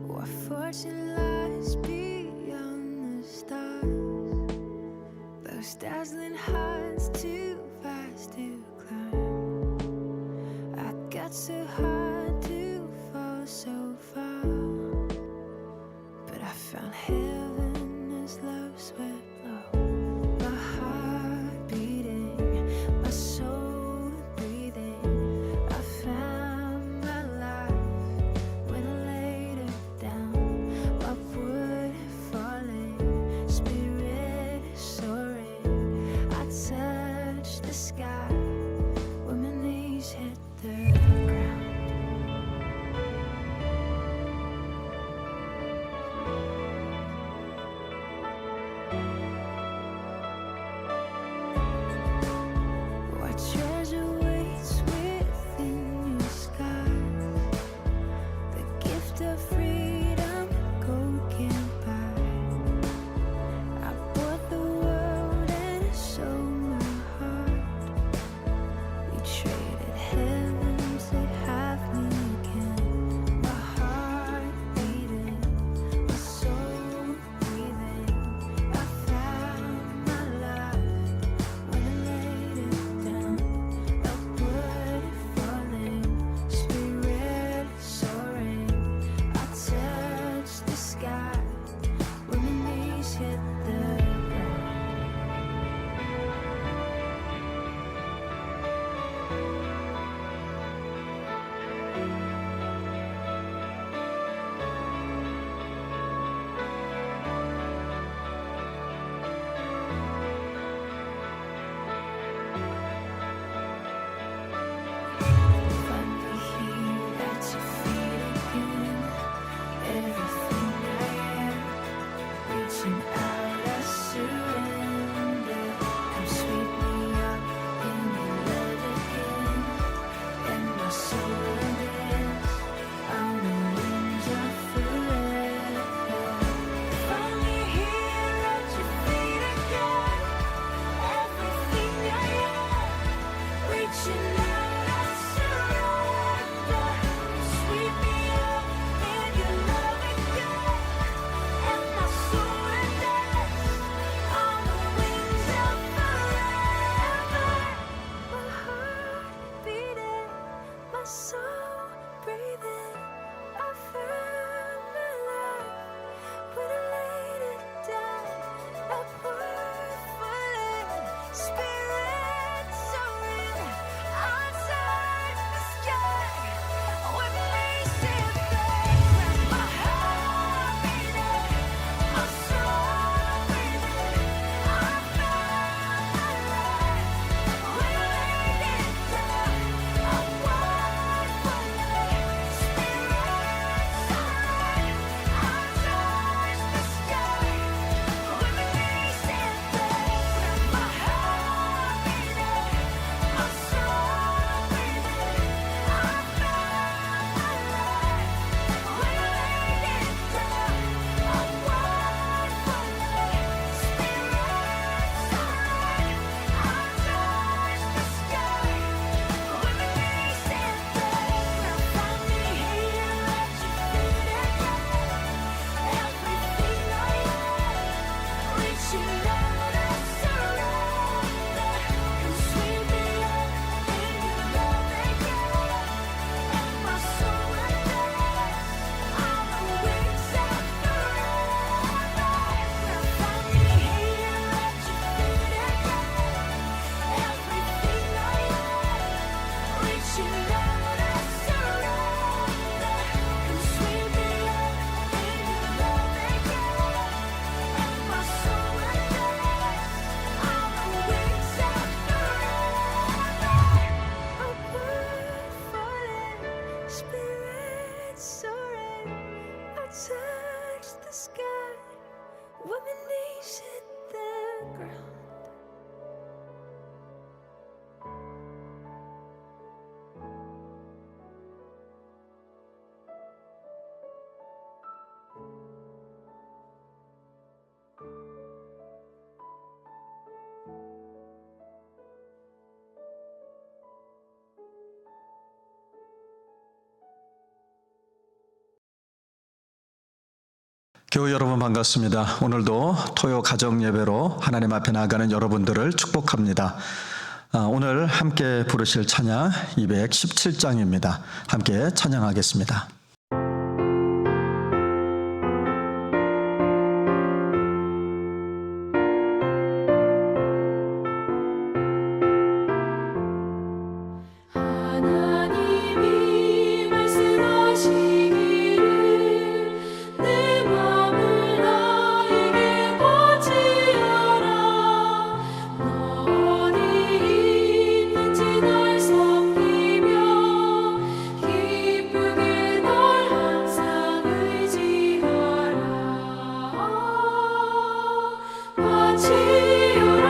What fortune lies beyond the stars? Those dazzling heights too fast to climb. I got so high to fall so far, but I found heaven as love swept low. My heart beating, my soul breathing. I found my life when I laid it down. My wood falling, spirit soaring. I touched the sky when my knees hit the ground. What treasure waits within your sky? The gift of freedom gold can't buy. I bought the world and sold my heart. We traded heaven to have me again. My heart beating, my soul breathing. I found my life when I laid it down. Upward falling, spirit soaring. I touched the sky when my knees hit the ground. Finally here at your feet again. Everything I am, reaching out, I surrender. Come sweep me up in your love again, and my soul dance on the wings of forever. Finally here at your feet again. Everything I am, reaching out, I surrender. Sweep me up in your love again, and my soul dance on the wings of forever. My heart beating, my soul breathing. I found my life when I laid it down. Upward falling, spirit soaring. I touched the sky when my knees hit the ground. My heart beating, my soul breathing. I found my life when I laid it down. Upward 교우 여러분 반갑습니다. 오늘도 토요 가정 예배로 하나님 앞에 나아가는 여러분들을 축복합니다. 오늘 함께 부르실 찬양 217장입니다. 함께 찬양하겠습니다. 하나님이 말씀하시기를 내 마음을 나에게 바치어라. 너 어디 있는지 날 섬기며 기쁘게 널 항상 의지하라. 바치어라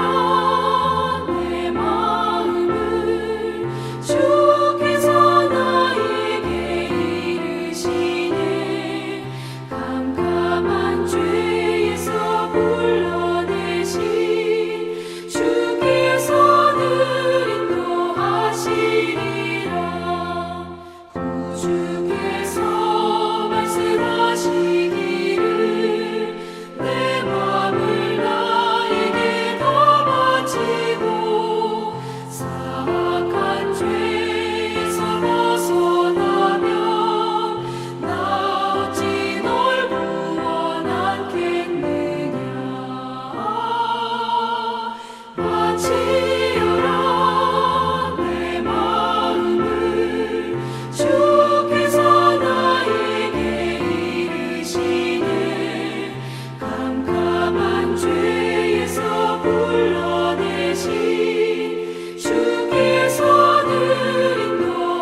내 마음을 주께서 나에게 이르시네. 캄캄한 죄에서 불러내신 주께서는 인도하시리라. 구주께서 말씀하시기를 내 마음을 나에게 더 바치고 사악한 죄에서 벗어나면 나 어찌 널 구원하겠느냐. 바치어라 내 마음을 주께서 나에게 이르시네. 캄캄한 죄에서 불러내신 주께서는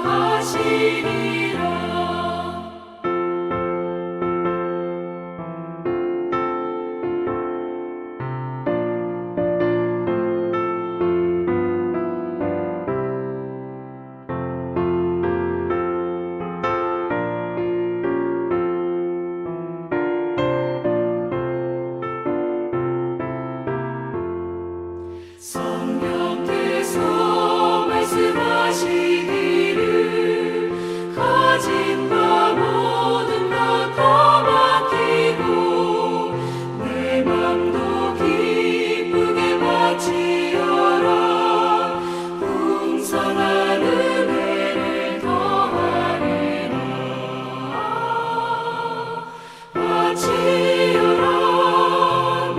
인도하시리라. 성령께서 말씀하시기를 가진 바 모든 것 다 맡기고 내 맘도 기쁘게 바치어라. 풍성한 은혜를 더하리라. 바치어라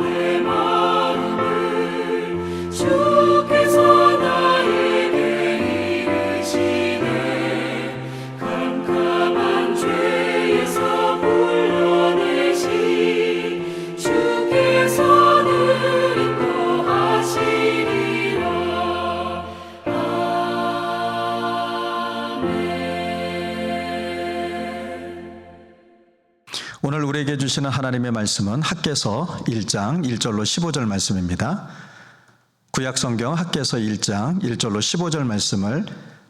내 마음을 주께서 나에게 이르시네. 캄캄한 죄에서 불러내신 주께서는 인도하시리라. 아멘. 오늘 우리에게 주시는 하나님의 말씀은 학개서 1장 1절로 15절 말씀입니다. 구약성경 학개서 1장 1절로 15절 말씀을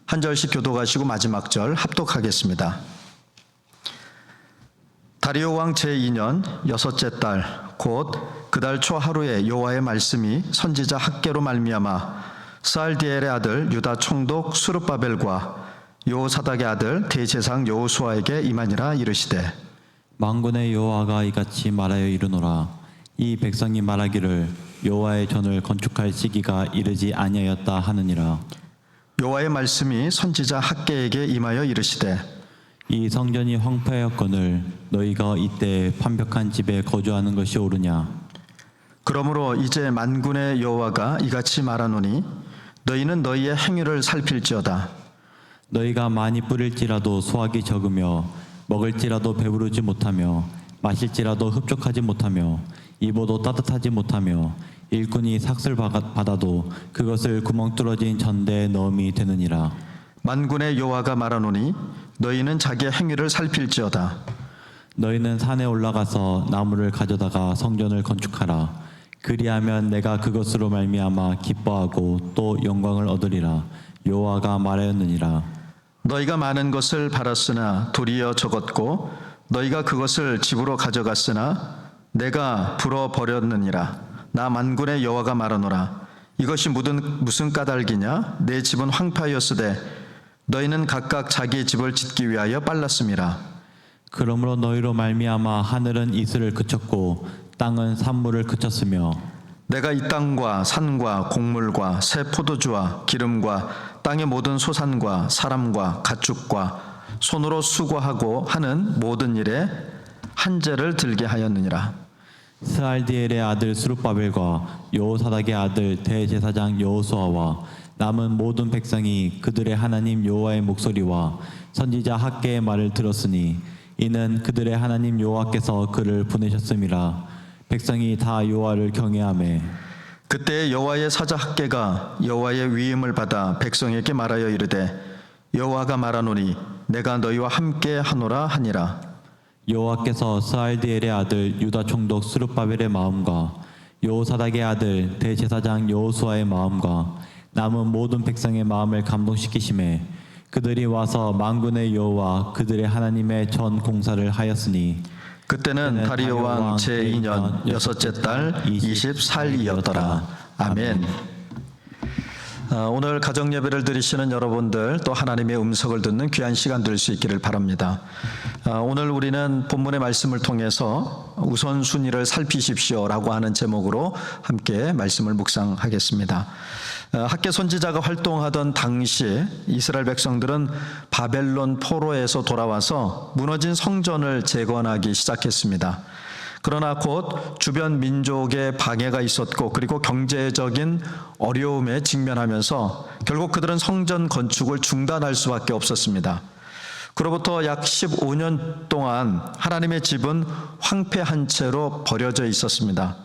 한 절씩 교독하시고 마지막 절 합독하겠습니다. 다리오 왕 제2년 여섯째 달 곧 그 달 초 하루에 여호와의 말씀이 선지자 학개로 말미암아 스알디엘의 아들 유다 총독 수룹바벨과 여호사닥의 아들 대제사장 여호수아에게 임하니라. 이르시되 만군의 여호와가 이같이 말하여 이르노라. 이 백성이 말하기를 여호와의 전을 건축할 시기가 이르지 아니하였다 하느니라. 여호와의 말씀이 선지자 학개에게 임하여 이르시되 이 성전이 황폐하였거늘 너희가 이때 판벽한 집에 거주하는 것이 옳으냐. 그러므로 이제 만군의 여호와가 이같이 말하노니 너희는 너희의 행위를 살필지어다. 너희가 많이 뿌릴지라도 수확이 적으며 먹을지라도 배부르지 못하며 마실지라도 흡족하지 못하며 입어도 따뜻하지 못하며 일꾼이 삭슬 받아도 그것을 구멍 뚫어진 전대에 넣음이 되느니라. 만군의 여호와가 말하노니 너희는 자기의 행위를 살필지어다. 너희는 산에 올라가서 나무를 가져다가 성전을 건축하라. 그리하면 내가 그것으로 말미암아 기뻐하고 또 영광을 얻으리라. 여호와가 말하였느니라. 너희가 많은 것을 바랐으나 도리어 적었고 너희가 그것을 집으로 가져갔으나 내가 불어버렸느니라. 나 만군의 여호와가 말하노라. 이것이 무슨 까닭이냐? 내 집은 황폐하였으되 너희는 각각 자기의 집을 짓기 위하여 빨랐음이라. 그러므로 너희로 말미암아 하늘은 이슬을 그쳤고 땅은 산물을 그쳤으며 내가 이 땅과 산과 곡물과 새 포도주와 기름과 땅의 모든 소산과 사람과 가축과 손으로 수고하고 하는 모든 일에 한죄를 들게 하였느니라. 스알디엘의 아들 수룹바벨과 여호사닥의 아들 대제사장 여호수아와 남은 모든 백성이 그들의 하나님 여호와의 목소리와 선지자 학개의 말을 들었으니 이는 그들의 하나님 여호와께서 그를 보내셨음이라. 백성이 다 여호와를 경외하매 그때 여호와의 사자 학개가 여호와의 위임을 받아 백성에게 말하여 이르되 여호와가 말하노니 내가 너희와 함께 하노라 하니라. 여호와께서 스알디엘의 아들 유다 총독 스룹바벨의 마음과 여호사닥의 아들 대제사장 여호수아의 마음과 남은 모든 백성의 마음을 감동시키심에 그들이 와서 만군의 여호와 그들의 하나님의 전 공사를 하였으니 그때는 다리오 왕 제2년 여섯째 달 24일이었더라. 아멘. 오늘 가정 예배를 드리시는 여러분들 또 하나님의 음성을 듣는 귀한 시간 될 수 있기를 바랍니다. 오늘 우리는 본문의 말씀을 통해서 우선순위를 살피십시오라고 하는 제목으로 함께 말씀을 묵상하겠습니다. 학개 선지자가 활동하던 당시 이스라엘 백성들은 바벨론 포로에서 돌아와서 무너진 성전을 재건하기 시작했습니다. 그러나 곧 주변 민족의 방해가 있었고 그리고 경제적인 어려움에 직면하면서 결국 그들은 성전 건축을 중단할 수밖에 없었습니다. 그로부터 약 15년 동안 하나님의 집은 황폐한 채로 버려져 있었습니다.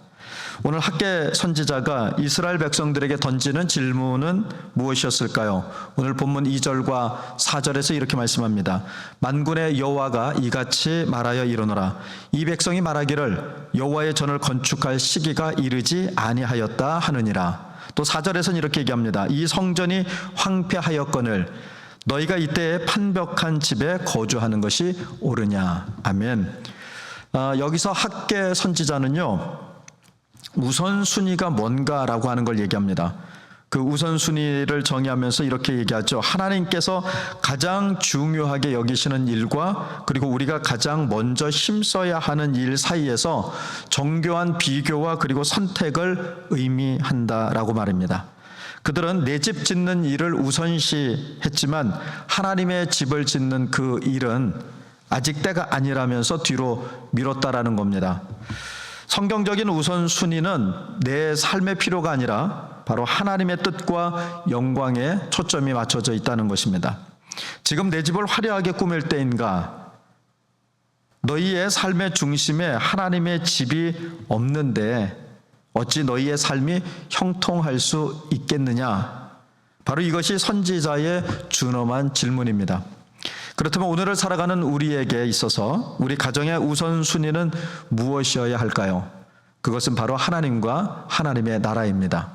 오늘 학개 선지자가 이스라엘 백성들에게 던지는 질문은 무엇이었을까요? 오늘 본문 2절과 4절에서 이렇게 말씀합니다. 만군의 여호와가 이같이 말하여 이르노라. 이 백성이 말하기를 여호와의 전을 건축할 시기가 이르지 아니하였다 하느니라. 또 4절에서는 이렇게 얘기합니다. 이 성전이 황폐하였거늘 너희가 이때에 판벽한 집에 거주하는 것이 옳으냐. 아멘. 여기서 학개 선지자는요, 우선순위가 뭔가라고 하는 걸 얘기합니다. 그 우선순위를 정의하면서 이렇게 얘기하죠. 하나님께서 가장 중요하게 여기시는 일과 그리고 우리가 가장 먼저 힘써야 하는 일 사이에서 정교한 비교와 그리고 선택을 의미한다라고 말합니다. 그들은 내 집 짓는 일을 우선시했지만 하나님의 집을 짓는 그 일은 아직 때가 아니라면서 뒤로 미뤘다라는 겁니다. 성경적인 우선순위는 내 삶의 필요가 아니라 바로 하나님의 뜻과 영광에 초점이 맞춰져 있다는 것입니다. 지금 내 집을 화려하게 꾸밀 때인가? 너희의 삶의 중심에 하나님의 집이 없는데 어찌 너희의 삶이 형통할 수 있겠느냐? 바로 이것이 선지자의 준엄한 질문입니다. 그렇다면 오늘을 살아가는 우리에게 있어서 우리 가정의 우선순위는 무엇이어야 할까요? 그것은 바로 하나님과 하나님의 나라입니다.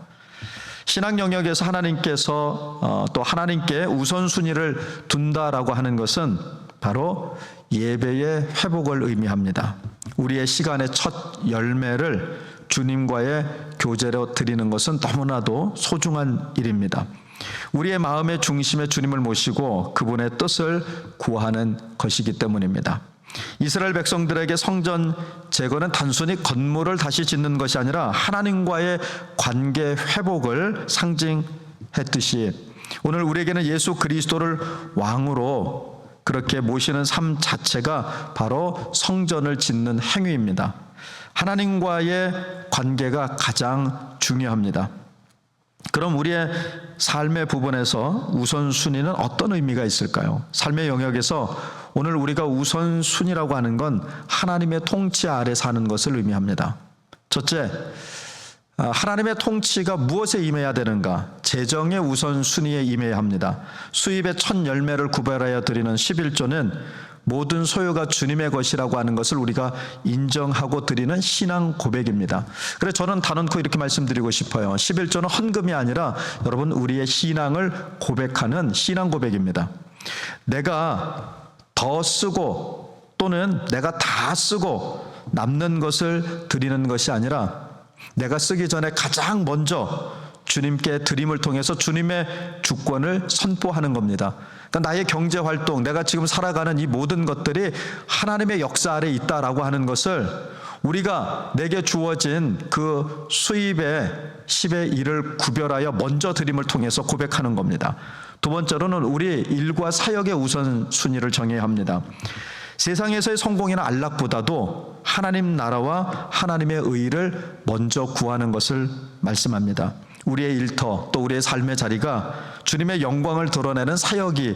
신앙 영역에서 하나님께서 또 하나님께 우선순위를 둔다라고 하는 것은 바로 예배의 회복을 의미합니다. 우리의 시간의 첫 열매를 주님과의 교제로 드리는 것은 너무나도 소중한 일입니다. 우리의 마음의 중심에 주님을 모시고 그분의 뜻을 구하는 것이기 때문입니다. 이스라엘 백성들에게 성전 재건은 단순히 건물을 다시 짓는 것이 아니라 하나님과의 관계 회복을 상징했듯이 오늘 우리에게는 예수 그리스도를 왕으로 그렇게 모시는 삶 자체가 바로 성전을 짓는 행위입니다. 하나님과의 관계가 가장 중요합니다. 그럼 우리의 삶의 부분에서 우선순위는 어떤 의미가 있을까요? 삶의 영역에서 오늘 우리가 우선순위라고 하는 건 하나님의 통치 아래 사는 것을 의미합니다. 첫째, 하나님의 통치가 무엇에 임해야 되는가? 재정의 우선순위에 임해야 합니다. 수입의 첫 열매를 구별하여 드리는 11조는 모든 소유가 주님의 것이라고 하는 것을 우리가 인정하고 드리는 신앙 고백입니다. 그래서 저는 단언코 이렇게 말씀드리고 싶어요. 11조는 헌금이 아니라 여러분 우리의 신앙을 고백하는 신앙 고백입니다. 내가 더 쓰고 또는 내가 다 쓰고 남는 것을 드리는 것이 아니라 내가 쓰기 전에 가장 먼저 주님께 드림을 통해서 주님의 주권을 선포하는 겁니다. 그러니까 나의 경제 활동, 내가 지금 살아가는 이 모든 것들이 하나님의 역사 아래 있다라고 하는 것을 우리가 내게 주어진 그 수입의 10의 1을 구별하여 먼저 드림을 통해서 고백하는 겁니다. 두 번째로는 우리 일과 사역의 우선순위를 정해야 합니다. 세상에서의 성공이나 안락보다도 하나님 나라와 하나님의 의를 먼저 구하는 것을 말씀합니다. 우리의 일터 또 우리의 삶의 자리가 주님의 영광을 드러내는 사역이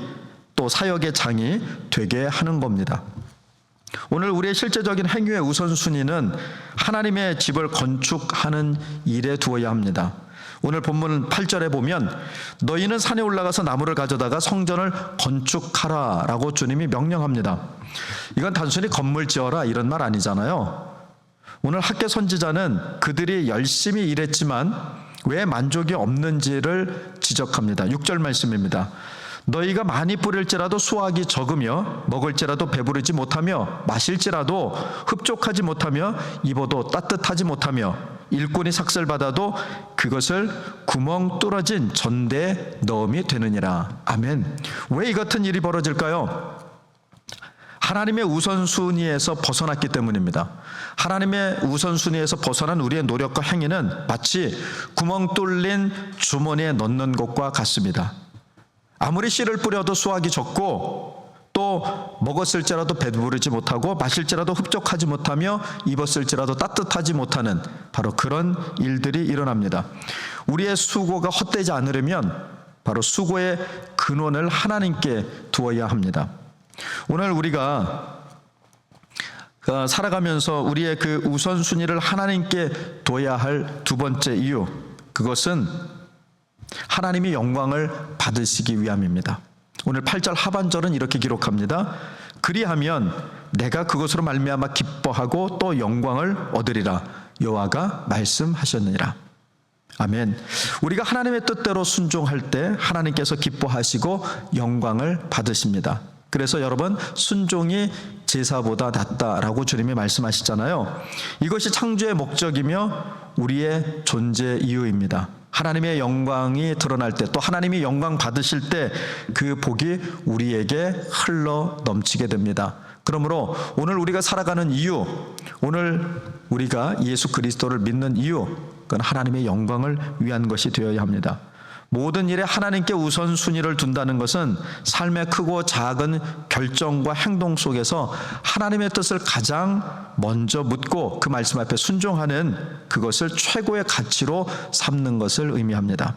또 사역의 장이 되게 하는 겁니다. 오늘 우리의 실제적인 행위의 우선순위는 하나님의 집을 건축하는 일에 두어야 합니다. 오늘 본문 8절에 보면 너희는 산에 올라가서 나무를 가져다가 성전을 건축하라 라고 주님이 명령합니다. 이건 단순히 건물 지어라 이런 말 아니잖아요. 오늘 학개 선지자는 그들이 열심히 일했지만 왜 만족이 없는지를 지적합니다. 6절 말씀입니다. 너희가 많이 뿌릴지라도 수확이 적으며 먹을지라도 배부르지 못하며 마실지라도 흡족하지 못하며 입어도 따뜻하지 못하며 일꾼이 삭슬 받아도 그것을 구멍 뚫어진 전대에 넣음이 되느니라. 아멘. 왜 이 같은 일이 벌어질까요? 하나님의 우선순위에서 벗어났기 때문입니다. 하나님의 우선순위에서 벗어난 우리의 노력과 행위는 마치 구멍 뚫린 주머니에 넣는 것과 같습니다. 아무리 씨를 뿌려도 수확이 적고 또 먹었을지라도 배부르지 못하고 마실지라도 흡족하지 못하며 입었을지라도 따뜻하지 못하는 바로 그런 일들이 일어납니다. 우리의 수고가 헛되지 않으려면 바로 수고의 근원을 하나님께 두어야 합니다. 오늘 우리가 살아가면서 우리의 그 우선순위를 하나님께 둬야 할 두 번째 이유, 그것은 하나님이 영광을 받으시기 위함입니다. 오늘 8절 하반절은 이렇게 기록합니다. 그리하면 내가 그것으로 말미암아 기뻐하고 또 영광을 얻으리라 여호와가 말씀하셨느니라. 아멘. 우리가 하나님의 뜻대로 순종할 때 하나님께서 기뻐하시고 영광을 받으십니다. 그래서 여러분, 순종이 제사보다 낫다라고 주님이 말씀하시잖아요. 이것이 창조의 목적이며 우리의 존재 이유입니다. 하나님의 영광이 드러날 때, 또 하나님이 영광 받으실 때 그 복이 우리에게 흘러 넘치게 됩니다. 그러므로 오늘 우리가 살아가는 이유, 오늘 우리가 예수 그리스도를 믿는 이유, 그건 하나님의 영광을 위한 것이 되어야 합니다. 모든 일에 하나님께 우선순위를 둔다는 것은 삶의 크고 작은 결정과 행동 속에서 하나님의 뜻을 가장 먼저 묻고 그 말씀 앞에 순종하는 그것을 최고의 가치로 삼는 것을 의미합니다.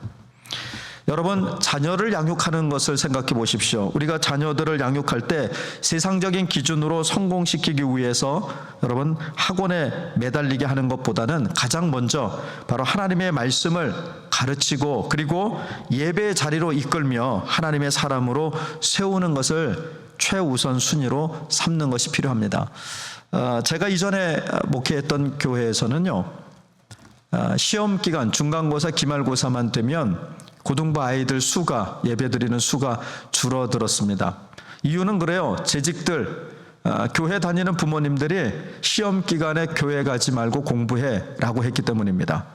여러분, 자녀를 양육하는 것을 생각해 보십시오. 우리가 자녀들을 양육할 때 세상적인 기준으로 성공시키기 위해서 여러분 학원에 매달리게 하는 것보다는 가장 먼저 바로 하나님의 말씀을 가르치고 그리고 예배의 자리로 이끌며 하나님의 사람으로 세우는 것을 최우선 순위로 삼는 것이 필요합니다. 제가 이전에 목회했던 교회에서는요, 시험 기간 중간고사 기말고사만 되면 고등부 아이들 수가, 예배드리는 수가 줄어들었습니다. 이유는 그래요. 재직들, 교회 다니는 부모님들이 시험 기간에 교회 가지 말고 공부해 라고 했기 때문입니다.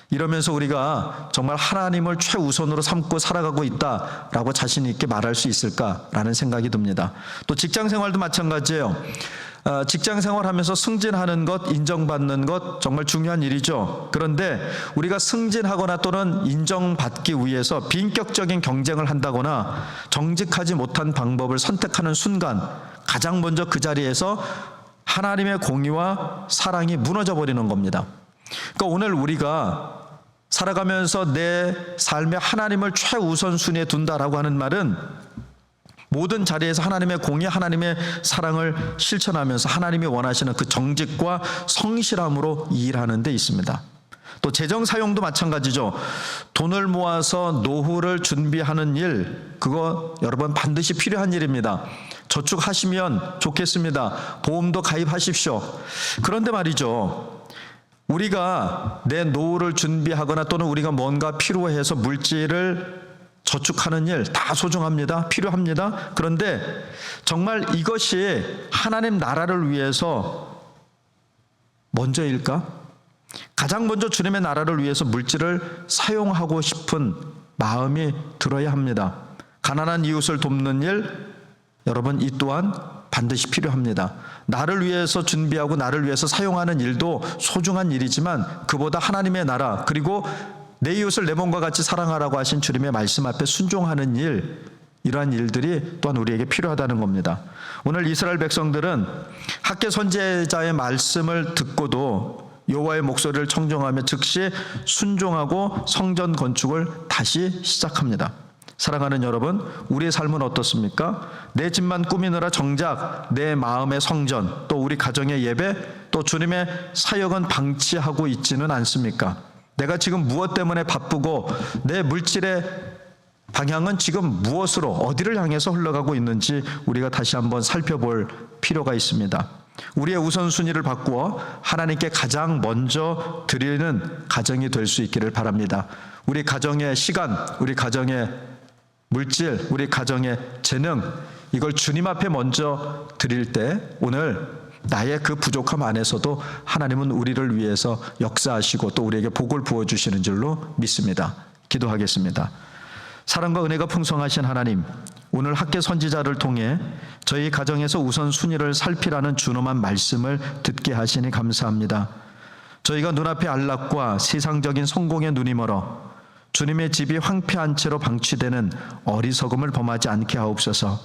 이러면서 우리가 정말 하나님을 최우선으로 삼고 살아가고 있다라고 자신 있게 말할 수 있을까라는 생각이 듭니다. 또 직장 생활도 마찬가지예요. 직장 생활하면서 승진하는 것, 인정받는 것 정말 중요한 일이죠. 그런데 우리가 승진하거나 또는 인정받기 위해서 비인격적인 경쟁을 한다거나 정직하지 못한 방법을 선택하는 순간 가장 먼저 그 자리에서 하나님의 공의와 사랑이 무너져 버리는 겁니다. 그러니까 오늘 우리가 살아가면서 내 삶에 하나님을 최우선순위에 둔다라고 하는 말은 모든 자리에서 하나님의 공의, 하나님의 사랑을 실천하면서 하나님이 원하시는 그 정직과 성실함으로 일하는 데 있습니다. 또 재정 사용도 마찬가지죠. 돈을 모아서 노후를 준비하는 일, 그거 여러분 반드시 필요한 일입니다. 저축하시면 좋겠습니다. 보험도 가입하십시오. 그런데 말이죠, 우리가 내 노후를 준비하거나 또는 우리가 뭔가 필요해서 물질을 저축하는 일 다 소중합니다. 필요합니다. 그런데 정말 이것이 하나님 나라를 위해서 먼저일까? 가장 먼저 주님의 나라를 위해서 물질을 사용하고 싶은 마음이 들어야 합니다. 가난한 이웃을 돕는 일, 여러분, 이 또한 반드시 필요합니다. 나를 위해서 준비하고 나를 위해서 사용하는 일도 소중한 일이지만 그보다 하나님의 나라, 그리고 내 이웃을 내 몸과 같이 사랑하라고 하신 주님의 말씀 앞에 순종하는 일, 이러한 일들이 또한 우리에게 필요하다는 겁니다. 오늘 이스라엘 백성들은 학개 선지자의 말씀을 듣고도 여호와의 목소리를 청정하며 즉시 순종하고 성전 건축을 다시 시작합니다. 사랑하는 여러분, 우리의 삶은 어떻습니까? 내 집만 꾸미느라 정작 내 마음의 성전, 또 우리 가정의 예배, 또 주님의 사역은 방치하고 있지는 않습니까? 내가 지금 무엇 때문에 바쁘고 내 물질의 방향은 지금 무엇으로, 어디를 향해서 흘러가고 있는지 우리가 다시 한번 살펴볼 필요가 있습니다. 우리의 우선순위를 바꾸어 하나님께 가장 먼저 드리는 가정이 될 수 있기를 바랍니다. 우리 가정의 시간, 우리 가정의 물질, 우리 가정의 재능, 이걸 주님 앞에 먼저 드릴 때 오늘 나의 그 부족함 안에서도 하나님은 우리를 위해서 역사하시고 또 우리에게 복을 부어주시는 줄로 믿습니다. 기도하겠습니다. 사랑과 은혜가 풍성하신 하나님, 오늘 학개 선지자를 통해 저희 가정에서 우선순위를 살피라는 준엄한 말씀을 듣게 하시니 감사합니다. 저희가 눈앞의 안락과 세상적인 성공에 눈이 멀어 주님의 집이 황폐한 채로 방치되는 어리석음을 범하지 않게 하옵소서.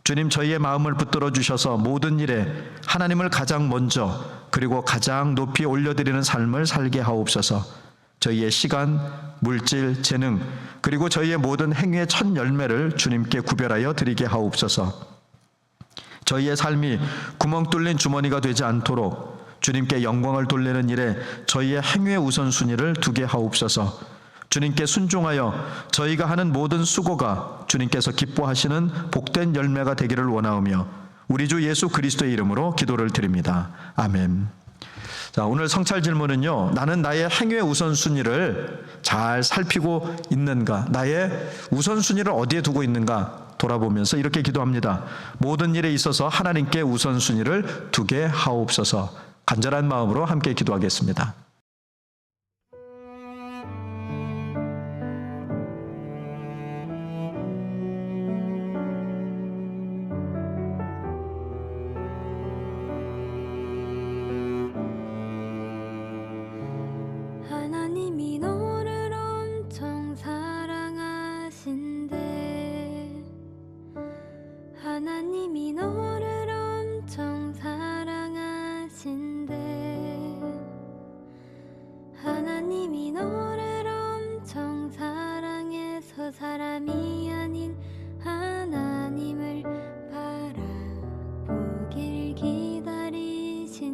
주님, 저희의 마음을 붙들어 주셔서 모든 일에 하나님을 가장 먼저 그리고 가장 높이 올려드리는 삶을 살게 하옵소서. 저희의 시간, 물질, 재능, 그리고 저희의 모든 행위의 첫 열매를 주님께 구별하여 드리게 하옵소서. 저희의 삶이 구멍 뚫린 주머니가 되지 않도록 주님께 영광을 돌리는 일에 저희의 행위의 우선순위를 두게 하옵소서. 주님께 순종하여 저희가 하는 모든 수고가 주님께서 기뻐하시는 복된 열매가 되기를 원하오며 우리 주 예수 그리스도의 이름으로 기도를 드립니다. 아멘. 자, 오늘 성찰 질문은요, 나는 나의 행위의 우선순위를 잘 살피고 있는가, 나의 우선순위를 어디에 두고 있는가 돌아보면서 이렇게 기도합니다. 모든 일에 있어서 하나님께 우선순위를 두게 하옵소서. 간절한 마음으로 함께 기도하겠습니다. 하나님이 너를 엄청 사랑하신대. 하나님이 너를 엄청 사랑하신대. 하나님이 너를 엄청 사랑해서 사람이 아닌 하나님을 바라보길 기다리신대.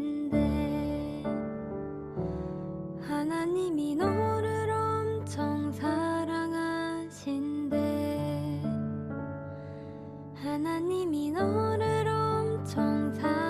하나님이 너를 엄청 사랑하신대. 하나님이 너를 엄청 사랑하신대.